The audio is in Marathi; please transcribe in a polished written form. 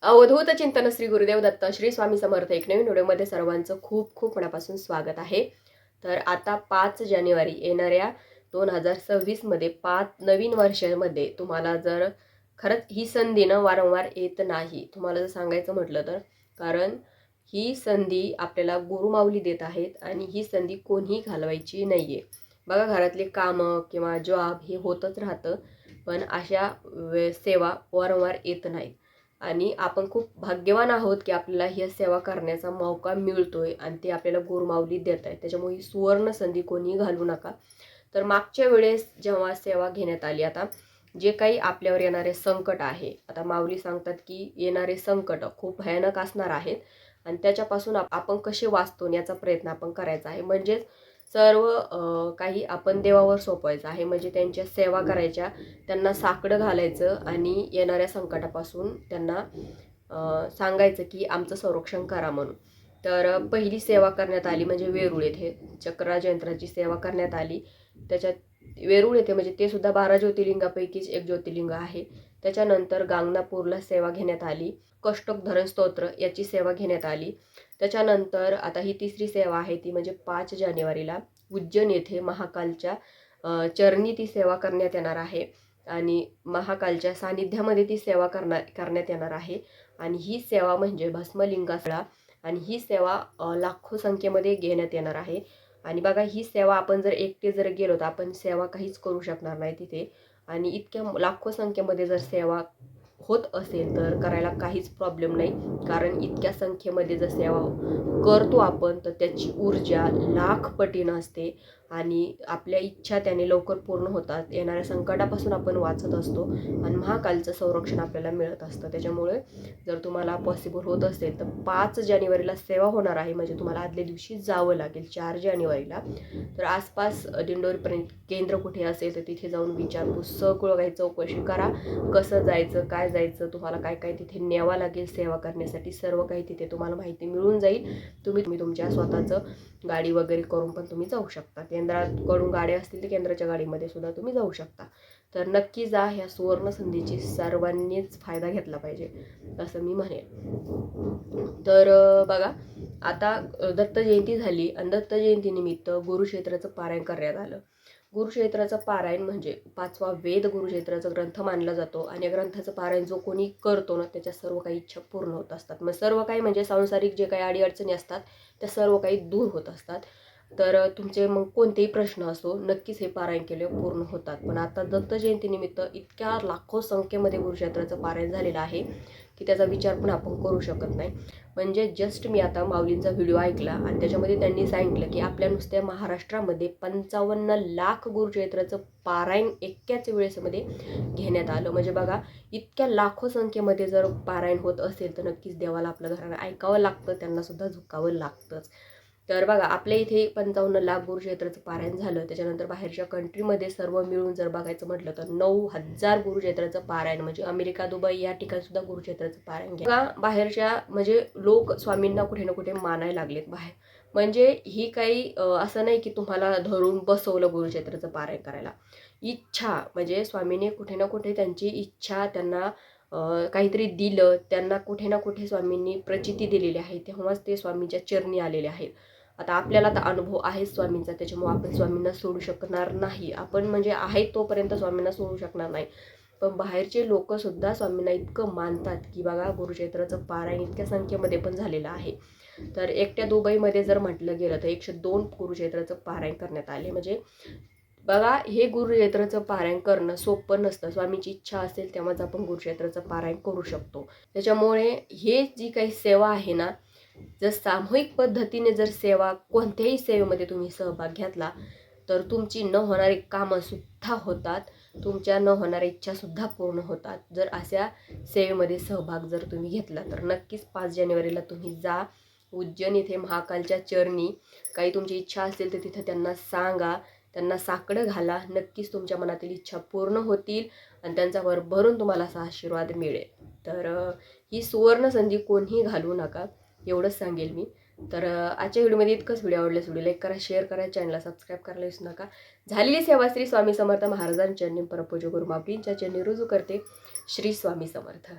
अवधूत चिंतन श्री गुरुदेव दत्त श्री स्वामी समर्थ एक नवीन व्हिडिओमध्ये सर्वांचं खूप खूप मनापासून स्वागत आहे. तर आता 5 जानेवारी येणाऱ्या 2026मध्ये 5 नवीन वर्षामध्ये तुम्हाला जर खरंच ही संधी वारंवार येत नाही, तुम्हाला जर सांगायचं म्हटलं तर, कारण ही संधी आपल्याला गुरुमाऊली देत आहेत आणि ही संधी कोणीही घालवायची नाहीये. बघा, घरातले कामं किंवा जॉब हे होतच राहतं, पण अशा सेवा वारंवार येत नाहीत. आणि आपण खूप भाग्यवान आहोत की आपल्याला ही सेवा करण्याचा मौका मिळतोय आणि ते आपल्याला गुरुमाऊली देत आहेत. त्याच्यामुळे ही सुवर्ण संधी कोणी घालू नका. तर मागच्या वेळेस जेव्हा सेवा घेण्यात आली, आता जे काही आपल्यावर येणारे संकट आहे, आता माऊली सांगतात की येणारे संकट खूप भयानक असणार आहेत आणि त्याच्यापासून आपण कसे वाचतो याचा प्रयत्न आपण करायचा आहे. म्हणजेच सर्व काही आपण देवावर सोपवायचं आहे. म्हणजे त्यांच्या सेवा करायच्या, त्यांना साकडं घालायचं आणि येणाऱ्या संकटापासून त्यांना सांगायचं की आमचं संरक्षण करा म्हणून. तर पहिली सेवा करण्यात आली म्हणजे वेरूळ येथे चक्राज यंत्राची सेवा करण्यात आली. त्याच्यात वेरूळ येथे म्हणजे ते सुद्धा 12 ज्योतिर्लिंगापैकीच एक ज्योतिर्लिंग आहे. त्याच्यानंतर गांगनापूरला सेवा घेण्यात आली. कष्टक धरण स्तोत्र याची सेवा घेण्यात आली. त्याच्यानंतर आता ही तिसरी सेवा आहे ती म्हणजे 5 जानेवारीला उज्जैन येथे महाकालच्या चरणी ती सेवा करण्यात येणार आहे आणि महाकालच्या सानिध्यामध्ये ती सेवा करण्यात येणार आहे. आणि ही सेवा म्हणजे भस्मलिंगासळा आणि ही सेवा लाखो संख्येमध्ये घेण्यात येणार आहे. आणि बघा, ही सेवा आपण जर एकटे जर गेलो तर आपण सेवा काहीच करू शकणार नाही तिथे. आणि इतक्या लाखो संख्येमध्ये जर सेवा होत असेल तर करायला काहीच प्रॉब्लेम नाही, कारण इतक्या संख्येमध्ये जर सेवा करतो आपण तर त्याची ऊर्जा लाख पटीनं असते आणि आपल्या इच्छा त्याने लवकर पूर्ण होतात. येणाऱ्या संकटापासून आपण वाचत असतो आणि महाकालचं संरक्षण आपल्याला मिळत असतं. त्याच्यामुळे जर तुम्हाला पॉसिबल होत असेल तर 5 जानेवारीला सेवा होणार आहे, म्हणजे तुम्हाला आदल्या दिवशी जावं लागेल 4 जानेवारीला. तर आसपास दिंडोरीपर्यंत केंद्र कुठे असेल तर तिथे जाऊन विचारपूस सगळं काही चौकशी करा. कसं जायचं, काय जायचं, तुम्हाला काय काय तिथे न्यावं लागेल सेवा करण्यासाठी, सर्व काही तिथे तुम्हाला माहिती मिळून जाईल. तुम्ही तुमच्या स्वतःचं गाडी वगैरे करून पण तुम्ही जाऊ शकता. केंद्राकडून गाड्या असतील तर केंद्राच्या गाडीमध्ये सुद्धा तुम्ही जाऊ शकता. तर नक्की जा, ह्या सुवर्ण संधीची सर्वांनीच फायदा घेतला पाहिजे असं मी म्हणेन. तर बघा, आता दत्त जयंती झाली आणि दत्त जयंतीनिमित्त गुरुक्षेत्राचं पारायण करण्यात आलं. गुरुक्षेत्राचं पारायण म्हणजे 5वा वेद गुरुक्षेत्राचा ग्रंथ मानला जातो आणि या ग्रंथाचं पारायण जो कोणी करतो ना त्याच्या सर्व काही इच्छा पूर्ण होत असतात. मग सर्व काही म्हणजे सांसारिक जे काही अडीअडचणी असतात त्या सर्व काही दूर होत असतात. तर तुमचे मग कोणतेही प्रश्न असो, नक्कीच हे पारायण केले पूर्ण होतात. पण आता दत्त जयंतीनिमित्त इतक्या लाखो संख्येमध्ये गुरुक्षेत्राचं पारायण झालेलं आहे की त्याचा विचार पण आपण करू शकत नाही. म्हणजे जस्ट मी आता माऊलींचा व्हिडिओ ऐकला आणि त्याच्यामध्ये त्यांनी सांगितलं की आपल्या नुसत्या महाराष्ट्रामध्ये 55 लाख गुरुक्षेत्राचं पारायण एकाच वेळेसमध्ये घेण्यात आलं. म्हणजे बघा, इतक्या लाखो संख्येमध्ये जर पारायण होत असेल तर नक्कीच देवाला आपल्या घराला ऐकावं लागतं, त्यांना सुद्धा झुकावं लागतंच. तर बघा, आपल्या इथे 55 लाख गुरुक्षेत्राचं पारायण झालं. त्याच्यानंतर बाहेरच्या कंट्रीमध्ये सर्व मिळून जर बघायचं म्हटलं तर 9,000 गुरुक्षेत्राचं पारायण, म्हणजे अमेरिका, दुबई या ठिकाणी सुद्धा गुरुक्षेत्राचं पारायण घ्या. बाहेरच्या म्हणजे लोक स्वामींना कुठे ना कुठे मानायला लागलेत बाहेर. म्हणजे ही काही असं नाही की तुम्हाला धरून बसवलं गुरुक्षेत्राचं पारायण करायला. इच्छा म्हणजे स्वामीने कुठे ना कुठे त्यांची इच्छा त्यांना काहीतरी दिलं, त्यांना कुठे ना कुठे स्वामींनी प्रचिती दिलेली आहे, तेव्हाच ते स्वामींच्या चरणी आलेले आहेत. आता आपल्याला तर अनुभव आहे स्वामींचा, त्याच्यामुळे आपण स्वामींना सोडू शकणार नाही. आपण म्हणजे आहे तोपर्यंत स्वामींना सोडू शकणार नाही. पण बाहेरचे लोक सुद्धा स्वामींना इतकं मानतात की बघा, गुरुक्षेत्राचं पारायण इतक्या संख्येमध्ये पण झालेलं आहे. तर एकट्या दुबईमध्ये जर म्हटलं गेलं तर 102 गुरुक्षेत्राचं पारायण करण्यात आले. म्हणजे बघा, हे गुरुक्षेत्राचं पारायण करणं सोपं नसतं. स्वामीची इच्छा असेल तेव्हाच आपण गुरुक्षेत्राचं पारायण करू शकतो. त्याच्यामुळे हे जी काही सेवा आहे ना, जर सामूहिक पद्धतीने जर सेवा, कोणत्याही सेवेमध्ये तुम्ही सहभाग घेतला तर तुमची न होणारी कामं सुद्धा होतात, तुमच्या न होणाऱ्या इच्छा सुद्धा पूर्ण होतात. जर अशा सेवेमध्ये सहभाग जर तुम्ही घेतला तर नक्कीच 5 जानेवारीला तुम्ही जा. उज्जैन येथे महाकालच्या चरणी काही तुमची इच्छा असेल तर तिथं त्यांना सांगा, त्यांना साकडं घाला. नक्कीच तुमच्या मनातील इच्छा पूर्ण होतील आणि त्यांचा भरभरून तुम्हाला असा आशीर्वाद मिळेल. तर ही सुवर्ण संधी कोणीही घालवू नका, एवढंच सांगेल मी. तर आजच्या व्हिडिओमध्ये इतकंच. व्हिडिओ आवडल्यास व्हिडिओ लाईक करा, शेअर करा, चॅनलला सबस्क्राईब करायला विसरू नका. झालेली सेवा श्री स्वामी समर्थ महाराजांच्या चरणी परमपूज्य गुरु माऊलींच्या चरणी रुजू करते. श्री स्वामी समर्थ.